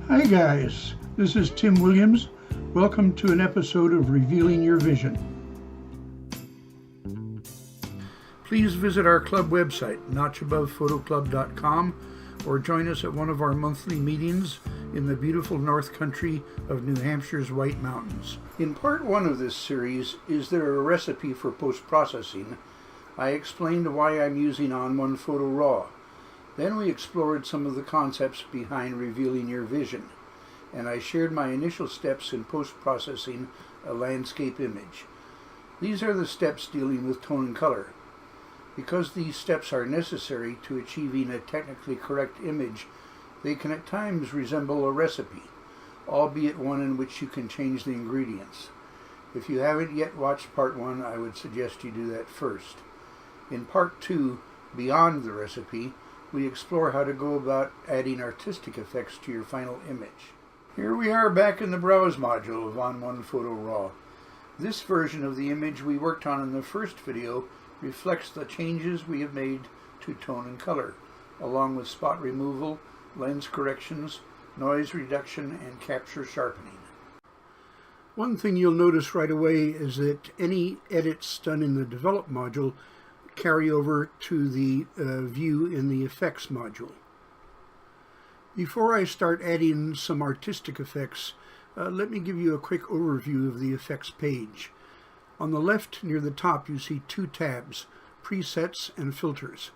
Hi guys, this is Tim Williams. Welcome to an episode of Revealing Your Vision. Please visit our club website, notchabovephodoclub.com, or join us at one of our monthly meetings in the beautiful North Country of New Hampshire's White Mountains. In part one of this series, Is There a Recipe for Post-Processing?, I explained why I'm using ON1 Photo RAW. Then we explored some of the concepts behind revealing your vision, and I shared my initial steps in post-processing a landscape image. These are the steps dealing with tone and color. Because these steps are necessary to achieving a technically correct image, they can at times resemble a recipe, albeit one in which you can change the ingredients. If you haven't yet watched part one, I would suggest you do that first. In part two, Beyond the Recipe, we explore how to go about adding artistic effects to your final image. Here we are back in the Browse module of ON1 Photo RAW. This version of the image we worked on in the first video reflects the changes we have made to tone and color, along with spot removal, lens corrections, noise reduction, and capture sharpening. One thing you'll notice right away is that any edits done in the Develop module carry over to the view in the Effects module. Before I start adding some artistic effects, let me give you a quick overview of the Effects page. On the left near the top you see two tabs, Presets and Filters.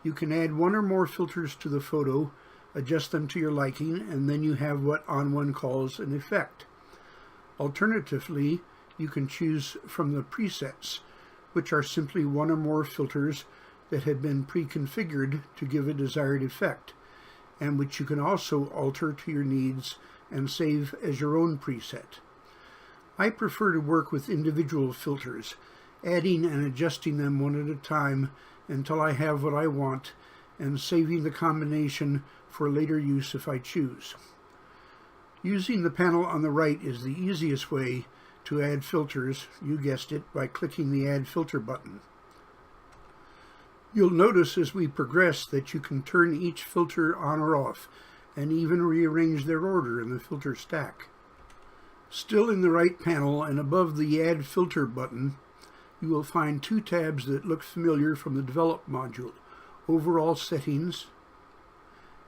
You can add one or more filters to the photo, adjust them to your liking, and then you have what ON1 calls an effect. Alternatively, you can choose from the presets, which are simply one or more filters that have been pre-configured to give a desired effect, and which you can also alter to your needs and save as your own preset. I prefer to work with individual filters, adding and adjusting them one at a time until I have what I want, and saving the combination for later use if I choose. Using the panel on the right is the easiest way to add filters, you guessed it, by clicking the Add Filter button. You'll notice as we progress that you can turn each filter on or off, and even rearrange their order in the filter stack. Still in the right panel and above the Add Filter button, you will find two tabs that look familiar from the Develop module, Overall Settings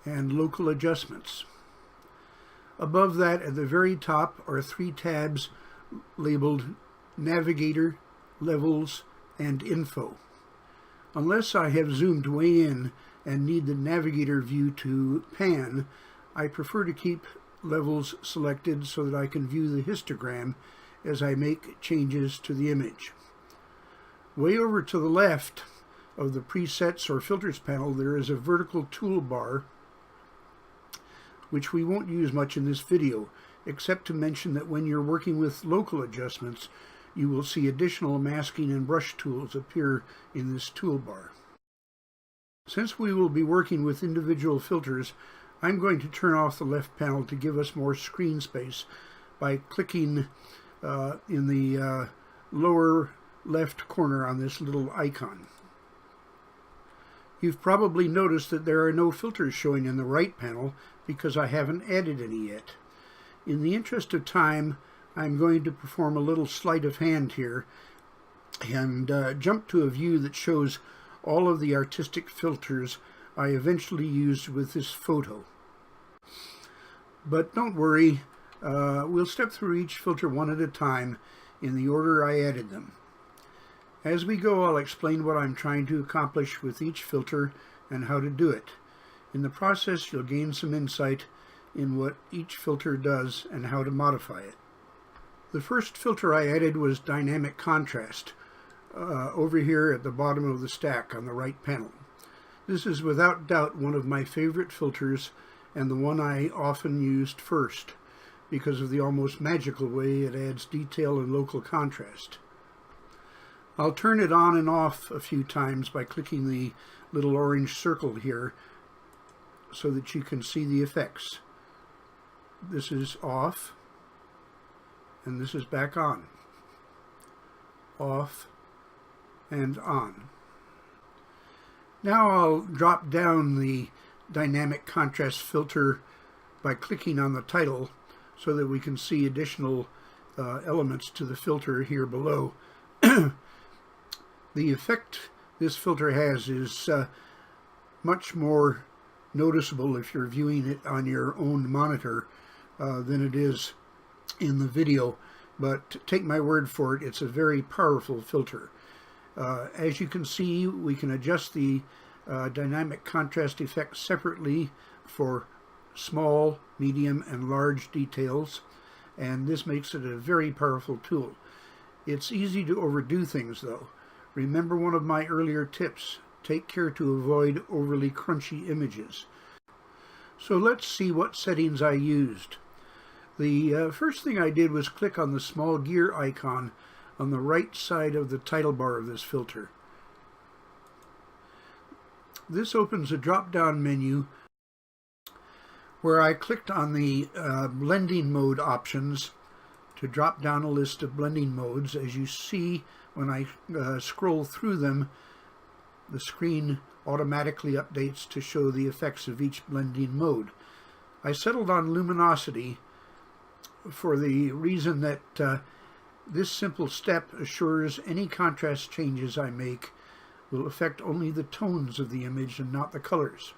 and Local Adjustments. Above that, at the very top, are three tabs labeled Navigator, Levels, and Info. Unless I have zoomed way in and need the Navigator view to pan, I prefer to keep Levels selected so that I can view the histogram as I make changes to the image. Way over to the left of the Presets or Filters panel, there is a vertical toolbar, which we won't use much in this video, except to mention that when you're working with local adjustments, you will see additional masking and brush tools appear in this toolbar. Since we will be working with individual filters, I'm going to turn off the left panel to give us more screen space by clicking in the lower left corner on this little icon. You've probably noticed that there are no filters showing in the right panel because I haven't added any yet. In the interest of time, I'm going to perform a little sleight of hand here and jump to a view that shows all of the artistic filters I eventually used with this photo. But don't worry, we'll step through each filter one at a time in the order I added them. As we go, I'll explain what I'm trying to accomplish with each filter and how to do it. In the process, you'll gain some insight in what each filter does and how to modify it. The first filter I added was Dynamic Contrast, over here at the bottom of the stack on the right panel. This is without doubt one of my favorite filters and the one I often used first because of the almost magical way it adds detail and local contrast. I'll turn it on and off a few times by clicking the little orange circle here so that you can see the effects. This is off, and this is back on. Off and on. Now I'll drop down the dynamic contrast filter by clicking on the title so that we can see additional elements to the filter here below. The effect this filter has is much more noticeable if you're viewing it on your own monitor than it is in the video, but take my word for it, it's a very powerful filter. As you can see, we can adjust the dynamic contrast effect separately for small, medium, and large details, and this makes it a very powerful tool. It's easy to overdo things though. Remember one of my earlier tips: take care to avoid overly crunchy images. So let's see what settings I used. The first thing I did was click on the small gear icon on the right side of the title bar of this filter. This opens a drop-down menu where I clicked on the blending mode options to drop down a list of blending modes. As you see, when I scroll through them, the screen automatically updates to show the effects of each blending mode. I settled on luminosity for the reason that this simple step assures any contrast changes I make will affect only the tones of the image and not the colors.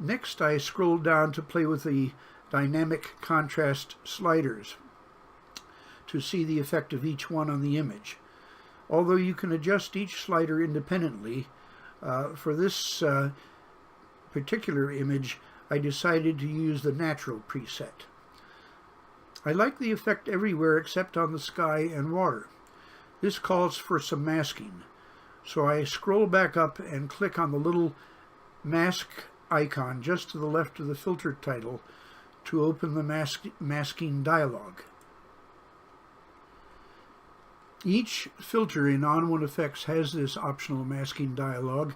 Next, I scrolled down to play with the dynamic contrast sliders to see the effect of each one on the image. Although you can adjust each slider independently, for this particular image I decided to use the natural preset. I like the effect everywhere except on the sky and water. This calls for some masking, so I scroll back up and click on the little mask icon just to the left of the filter title to open the masking dialog. Each filter in ON1 Effects has this optional masking dialog,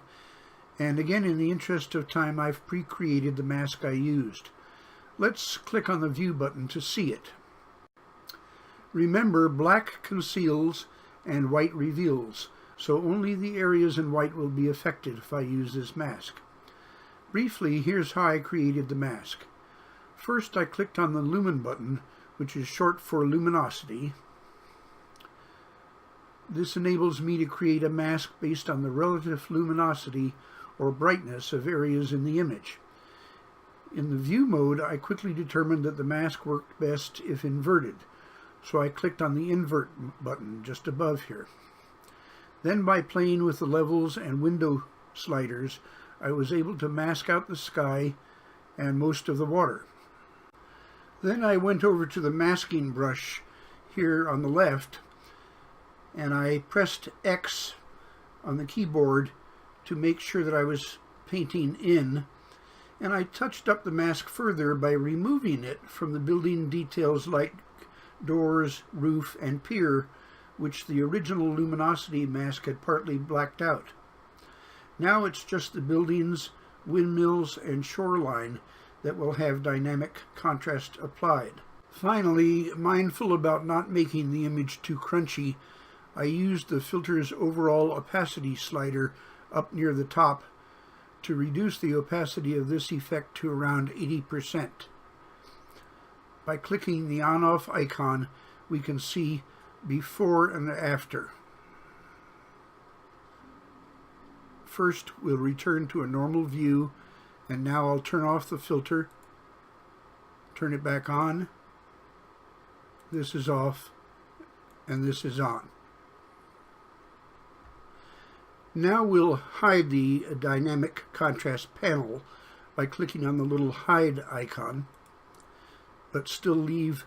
and again, in the interest of time, I've pre-created the mask I used. Let's click on the View button to see it. Remember, black conceals and white reveals, so only the areas in white will be affected if I use this mask. Briefly, here's how I created the mask. First, I clicked on the Lumen button, which is short for luminosity. This enables me to create a mask based on the relative luminosity or brightness of areas in the image. In the View mode, I quickly determined that the mask worked best if inverted, so I clicked on the Invert button just above here. Then, by playing with the levels and window sliders, I was able to mask out the sky and most of the water. Then I went over to the masking brush here on the left, and I pressed X on the keyboard to make sure that I was painting in, and I touched up the mask further by removing it from the building details like doors, roof, and pier, which the original luminosity mask had partly blacked out. Now it's just the buildings, windmills, and shoreline that will have dynamic contrast applied. Finally, mindful about not making the image too crunchy, I used the filter's overall opacity slider up near the top to reduce the opacity of this effect to around 80%. By clicking the on-off icon, we can see before and after. First, we'll return to a normal view, and now I'll turn off the filter, turn it back on. This is off, and this is on. Now we'll hide the dynamic contrast panel by clicking on the little hide icon, but still leave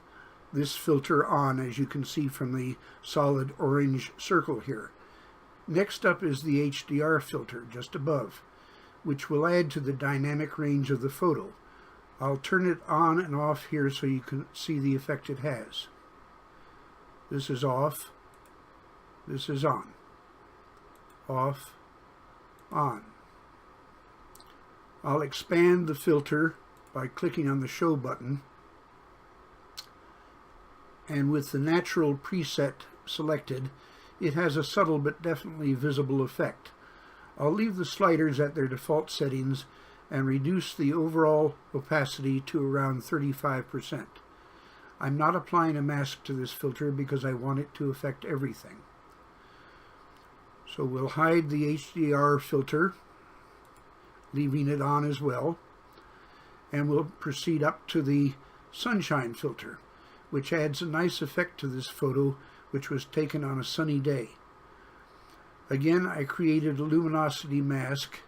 this filter on, as you can see from the solid orange circle here. Next up is the HDR filter just above, which will add to the dynamic range of the photo. I'll turn it on and off here so you can see the effect it has. This is off, this is on. Off, on. I'll expand the filter by clicking on the Show button, and with the natural preset selected, it has a subtle but definitely visible effect. I'll leave the sliders at their default settings and reduce the overall opacity to around 35%. I'm not applying a mask to this filter because I want it to affect everything. So we'll hide the HDR filter, leaving it on as well, and we'll proceed up to the sunshine filter, which adds a nice effect to this photo, which was taken on a sunny day. Again, I created a luminosity mask,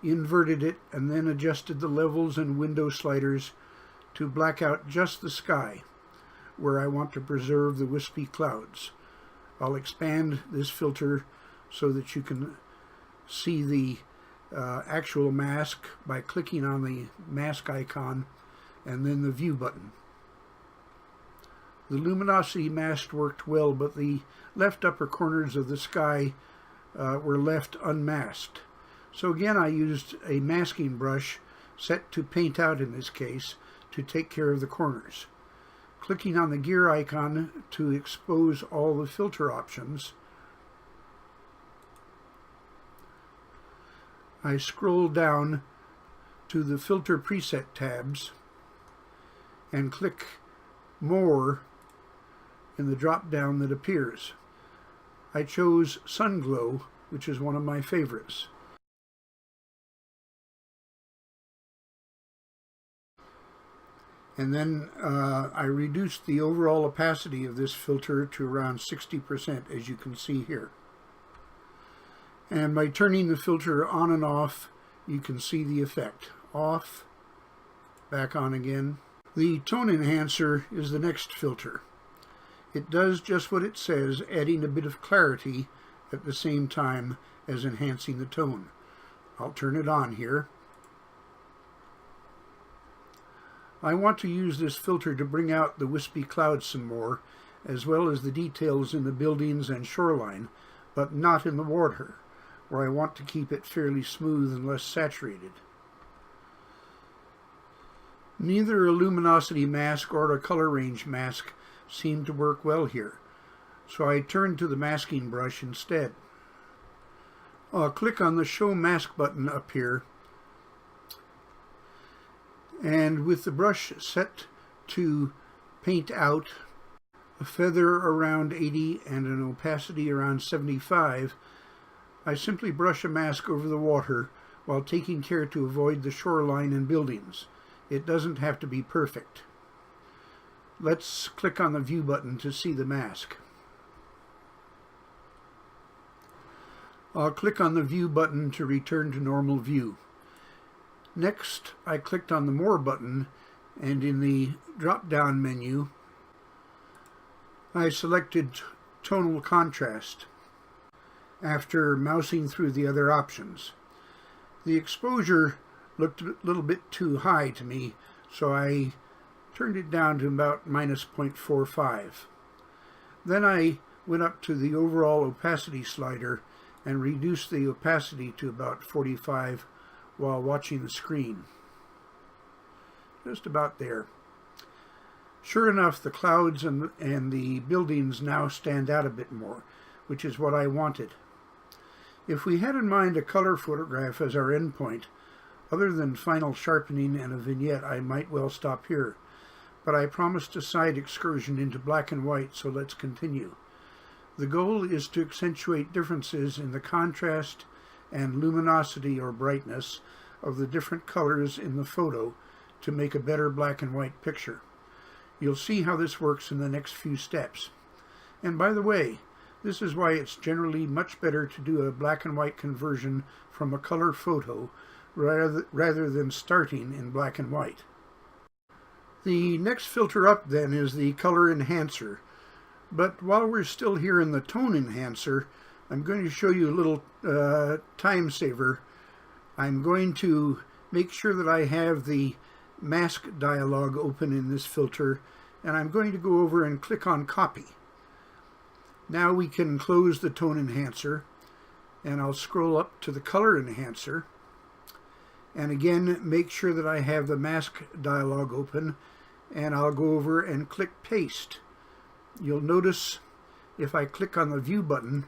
inverted it, and then adjusted the levels and window sliders to black out just the sky, where I want to preserve the wispy clouds. I'll expand this filter so that you can see the actual mask by clicking on the mask icon and then the view button. The luminosity mask worked well, but the left upper corners of the sky were left unmasked. So again, I used a masking brush set to paint out in this case to take care of the corners. Clicking on the gear icon to expose all the filter options, I scroll down to the filter preset tabs and click more in the drop down that appears. I chose Sun Glow, which is one of my favorites. And then I reduced the overall opacity of this filter to around 60%, as you can see here. And by turning the filter on and off, you can see the effect. Off, back on again. The tone enhancer is the next filter. It does just what it says, adding a bit of clarity at the same time as enhancing the tone. I'll turn it on here. I want to use this filter to bring out the wispy clouds some more, as well as the details in the buildings and shoreline, but not in the water, where I want to keep it fairly smooth and less saturated. Neither a luminosity mask or a color range mask seem to work well here, so I turned to the masking brush instead. I'll click on the Show Mask button up here, and with the brush set to paint out a feather around 80 and an opacity around 75, I simply brush a mask over the water while taking care to avoid the shoreline and buildings. It doesn't have to be perfect. Let's click on the View button to see the mask. I'll click on the View button to return to normal view. Next, I clicked on the More button, and in the drop-down menu, I selected Tonal Contrast after mousing through the other options. The exposure looked a little bit too high to me, so I turned it down to about -0.45. Then I went up to the overall opacity slider and reduced the opacity to about 45 while watching the screen. Just about there. Sure enough, the clouds and the buildings now stand out a bit more, which is what I wanted. If we had in mind a color photograph as our endpoint, other than final sharpening and a vignette, I might well stop here. But I promised a side excursion into black and white, so let's continue. The goal is to accentuate differences in the contrast and luminosity or brightness of the different colors in the photo to make a better black and white picture. You'll see how this works in the next few steps. And by the way, this is why it's generally much better to do a black and white conversion from a color photo rather than starting in black and white. The next filter up then is the color enhancer. But while we're still here in the tone enhancer, I'm going to show you a little time saver. I'm going to make sure that I have the mask dialog open in this filter, and I'm going to go over and click on Copy. Now we can close the tone enhancer, and I'll scroll up to the color enhancer, and again make sure that I have the mask dialog open, and I'll go over and click Paste. You'll notice if I click on the View button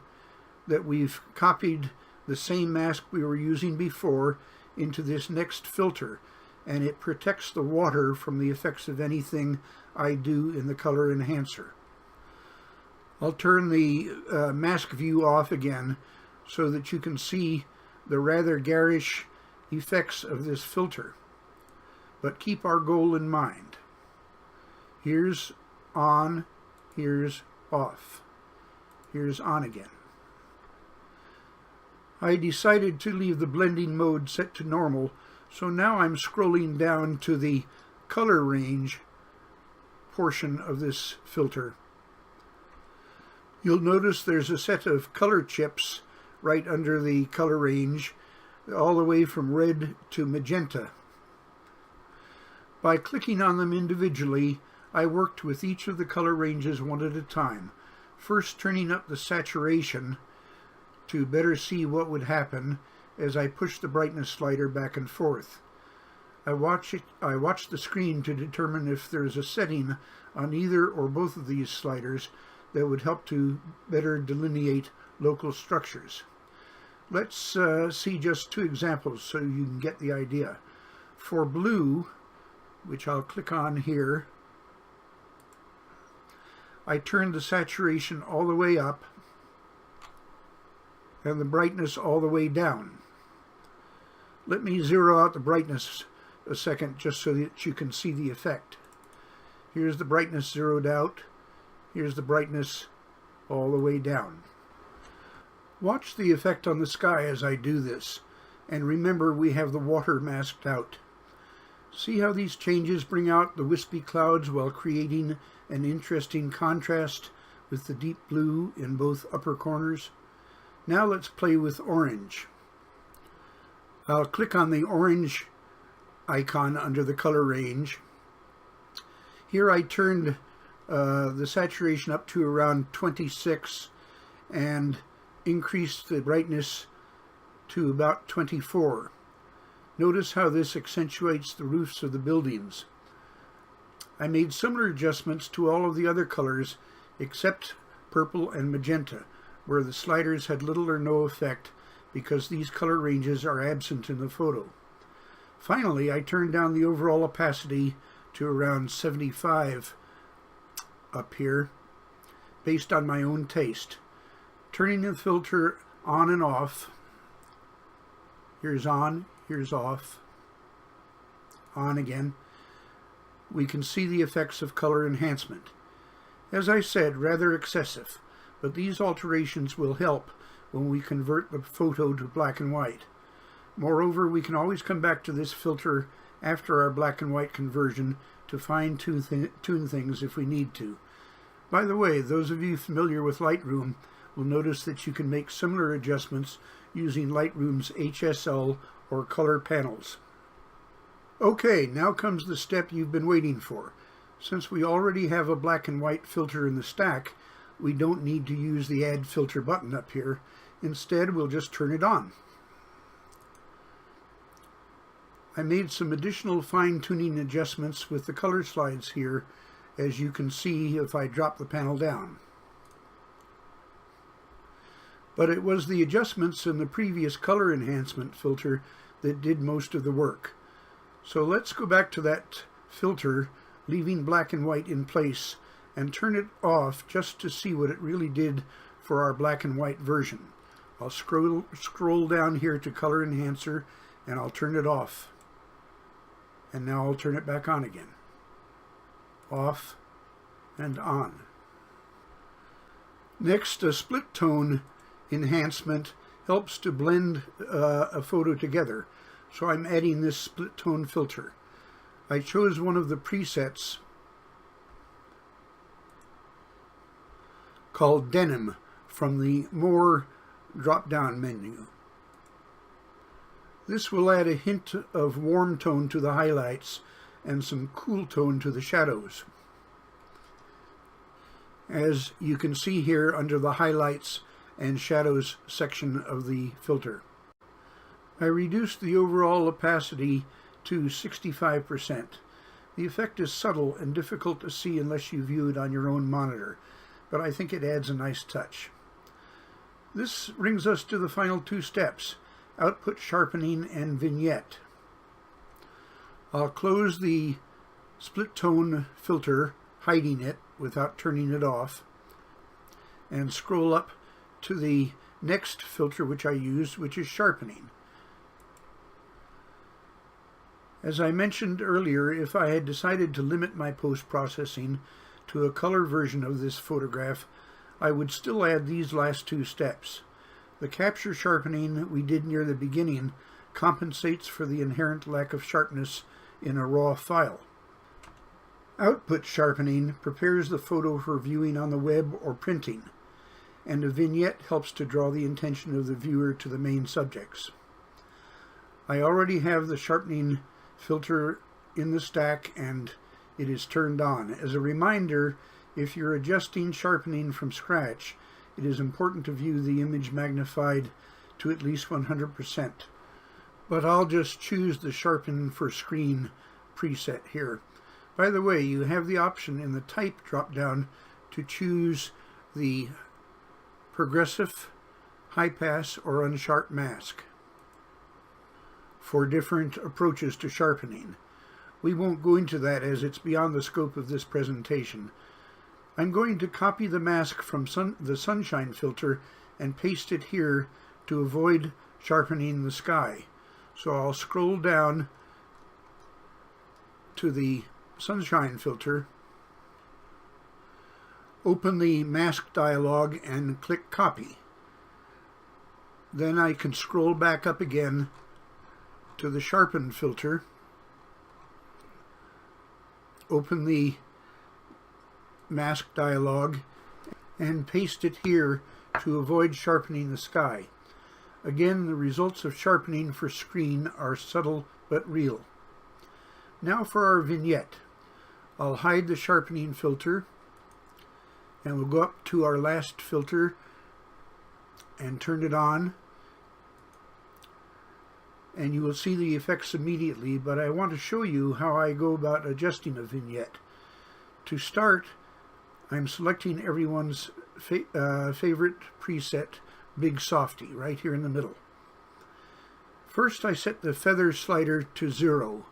that we've copied the same mask we were using before into this next filter, and it protects the water from the effects of anything I do in the color enhancer. I'll turn the mask view off again so that you can see the rather garish effects of this filter. But keep our goal in mind. Here's on, here's off, here's on again. I decided to leave the blending mode set to normal, so now I'm scrolling down to the color range portion of this filter. You'll notice there's a set of color chips right under the color range, all the way from red to magenta. By clicking on them individually, I worked with each of the color ranges one at a time, first turning up the saturation to better see what would happen as I pushed the brightness slider back and forth. I watched the screen to determine if there's a setting on either or both of these sliders that would help to better delineate local structures. Let's see just two examples so you can get the idea. For blue, which I'll click on here, I turned the saturation all the way up and the brightness all the way down. Let me zero out the brightness a second just so that you can see the effect. Here's the brightness zeroed out. Here's the brightness all the way down. Watch the effect on the sky as I do this, and remember we have the water masked out. See how these changes bring out the wispy clouds while creating an interesting contrast with the deep blue in both upper corners? Now let's play with orange. I'll click on the orange icon under the color range. Here I turned the saturation up to around 26 and increased the brightness to about 24. Notice how this accentuates the roofs of the buildings. I made similar adjustments to all of the other colors except purple and magenta, where the sliders had little or no effect because these color ranges are absent in the photo. Finally, I turned down the overall opacity to around 75 up here, based on my own taste. Turning the filter on and off. Here's on, here's off, on again. We can see the effects of color enhancement. As I said, rather excessive, but these alterations will help when we convert the photo to black and white. Moreover, we can always come back to this filter after our black and white conversion to fine-tune things if we need to. By the way, those of you familiar with Lightroom will notice that you can make similar adjustments using Lightroom's HSL or color panels. Okay, now comes the step you've been waiting for. Since we already have a black and white filter in the stack, we don't need to use the Add Filter button up here. Instead, we'll just turn it on. I made some additional fine-tuning adjustments with the color slides here, as you can see if I drop the panel down. But it was the adjustments in the previous color enhancement filter that did most of the work. So let's go back to that filter, leaving black and white in place, and turn it off just to see what it really did for our black and white version. I'll scroll down here to color enhancer and I'll turn it off. And now I'll turn it back on again. Off and on. Next, a split tone enhancement helps to blend a photo together. So I'm adding this split tone filter. I chose one of the presets called Denim from the More drop-down menu. This will add a hint of warm tone to the highlights and some cool tone to the shadows. As you can see here under the highlights and shadows section of the filter. I reduced the overall opacity to 65%. The effect is subtle and difficult to see unless you view it on your own monitor, but I think it adds a nice touch. This brings us to the final two steps, output sharpening and vignette. I'll close the split tone filter, hiding it without turning it off, and scroll up to the next filter which I used, which is sharpening. As I mentioned earlier, if I had decided to limit my post-processing to a color version of this photograph, I would still add these last two steps. The capture sharpening we did near the beginning compensates for the inherent lack of sharpness in a raw file. Output sharpening prepares the photo for viewing on the web or printing, and a vignette helps to draw the attention of the viewer to the main subjects. I already have the sharpening filter in the stack and it is turned on. As a reminder, if you're adjusting sharpening from scratch, it is important to view the image magnified to at least 100%. But I'll just choose the Sharpen for Screen preset here. By the way, you have the option in the Type drop-down to choose the Progressive, High Pass, or Unsharp Mask for different approaches to sharpening. We won't go into that as it's beyond the scope of this presentation. I'm going to copy the mask from the sunshine filter and paste it here to avoid sharpening the sky. So I'll scroll down to the sunshine filter, open the mask dialog and click copy. Then I can scroll back up again to the sharpen filter, open the mask dialog and paste it here to avoid sharpening the sky. Again, the results of sharpening for screen are subtle but real. Now for our vignette. I'll hide the sharpening filter and we'll go up to our last filter and turn it on, and you will see the effects immediately, but I want to show you how I go about adjusting a vignette. To start, I'm selecting everyone's favorite preset, Big Softy, right here in the middle. First, I set the feather slider to 0.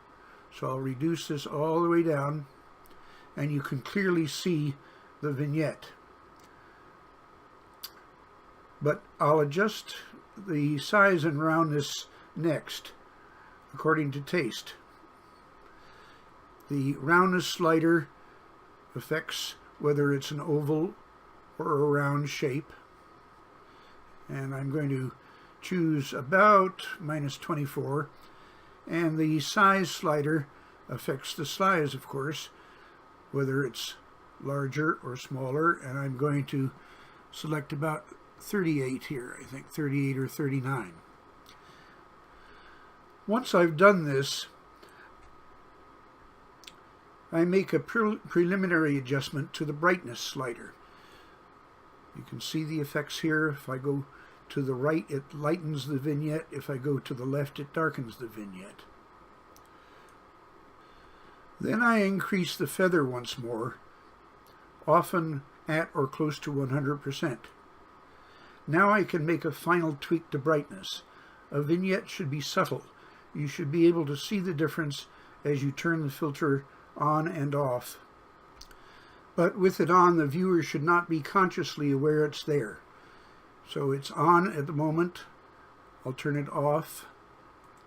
So I'll reduce this all the way down, and you can clearly see the vignette. But I'll adjust the size and roundness next, according to taste. The roundness slider affects whether it's an oval or a round shape, and I'm going to choose about -24, and the size slider affects the size, of course, whether it's larger or smaller, and I'm going to select about 38 here, I think 38 or 39. Once I've done this, I make a preliminary adjustment to the brightness slider. You can see the effects here. If I go to the right, it lightens the vignette. If I go to the left, it darkens the vignette. Then I increase the feather once more, often at or close to 100%. Now I can make a final tweak to brightness. A vignette should be subtle. You should be able to see the difference as you turn the filter on and off. But with it on, the viewer should not be consciously aware it's there. So it's on at the moment. I'll turn it off,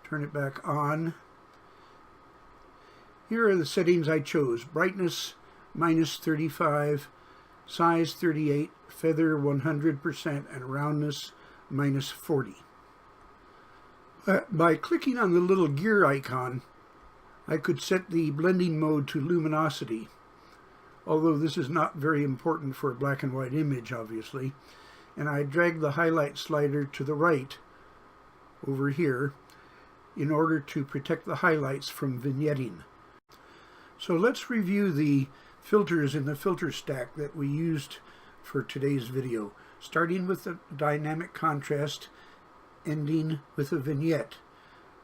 turn it back on. Here are the settings I chose. Brightness -35, size 38, feather 100%, and roundness -40. By clicking on the little gear icon, I could set the blending mode to luminosity, although this is not very important for a black and white image, obviously. And I drag the highlight slider to the right over here in order to protect the highlights from vignetting. So let's review the filters in the filter stack that we used for today's video, starting with the dynamic contrast, ending with a vignette.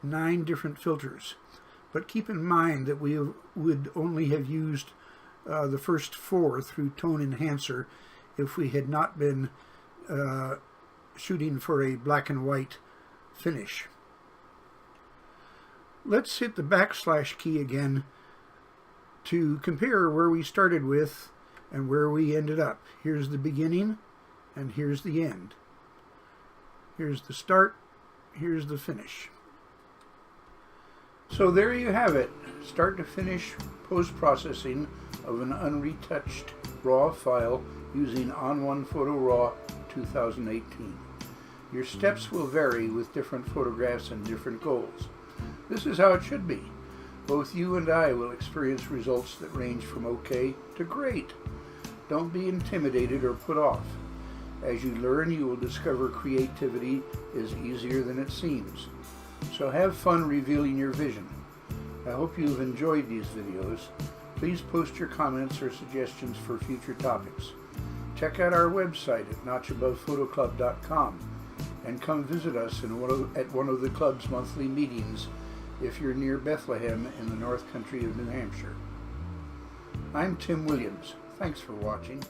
9 different filters. But keep in mind that we would only have used the first 4 through Tone Enhancer if we had not been shooting for a black and white finish. Let's hit the backslash key again to compare where we started with and where we ended up. Here's the beginning and here's the end. Here's the start, here's the finish. So there you have it, start to finish post-processing of an unretouched RAW file using ON1 Photo RAW 2018. Your steps will vary with different photographs and different goals. This is how it should be. Both you and I will experience results that range from okay to great. Don't be intimidated or put off. As you learn, you will discover creativity is easier than it seems. So have fun revealing your vision. I hope you've enjoyed these videos. Please post your comments or suggestions for future topics. Check out our website at notchabovefotoclub.com and come visit us at one of the club's monthly meetings if you're near Bethlehem in the North Country of New Hampshire. I'm Tim Williams. Thanks for watching.